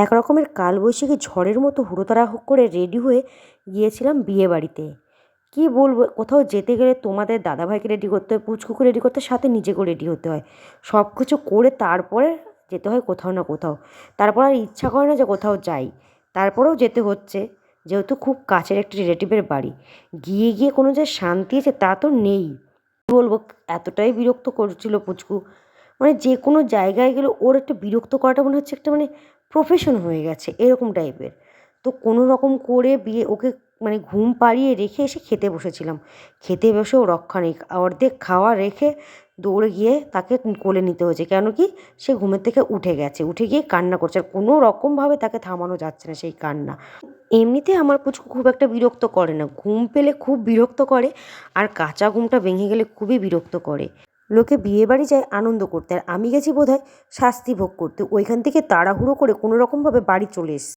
এক রকমের কালবৈশাখী ঝড়ের মতো হুড়োতাড়া করে রেডি হয়ে গিয়েছিলাম বিয়েবাড়িতে। কী বলবো, কোথাও যেতে গেলে তোমাদের দাদাভাইকে রেডি করতে হয়, পুচকুকে রেডি করতে হয়, সাথে নিজেকেও রেডি হতে হয়। সব কিছু করে তারপরে যেতে হয় কোথাও না কোথাও। তারপর আর ইচ্ছা করে না যে কোথাও যাই, তারপরেও যেতে হচ্ছে, যেহেতু খুব কাছের একটি রিলেটিভের বাড়ি। গিয়ে গিয়ে কোনো যে শান্তি আছে তা তো নেই। কী বলবো, এতটাই বিরক্ত করছিল পুচকু। মানে যে কোনো জায়গায় গেলে ওর একটা বিরক্ত করাটা মনে হচ্ছে একটা মানে প্রফেশন হয়ে গেছে এরকম টাইপের। তো কোনো রকম করে বিয়ে ওকে মানে ঘুম পাড়িয়ে রেখে এসে খেতে বসেছিলাম। খেতে বসেও রক্ষা নেই, অর্ধেক খাওয়া রেখে দৌড়ে গিয়ে তাকে কোলে নিতে হয়েছে। কেন কি, সে ঘুমের থেকে উঠে গেছে, উঠে গিয়ে কান্না করছে, আর কোনো রকমভাবে তাকে থামানো যাচ্ছে না সেই কান্না। এমনিতে আমার পুচকু খুব একটা বিরক্ত করে না, ঘুম পেলে খুব বিরক্ত করে, আর কাঁচা ঘুমটা ভেঙে গেলে খুবই বিরক্ত করে। লোকে বিয়েবাড়ি যায় আনন্দ করতে, আর আমি গেছি বোধহয় শাস্তি ভোগ করতে। ওইখান থেকে তাড়াহুড়ো করে কোনো রকমভাবে বাড়ি চলে এসেছি।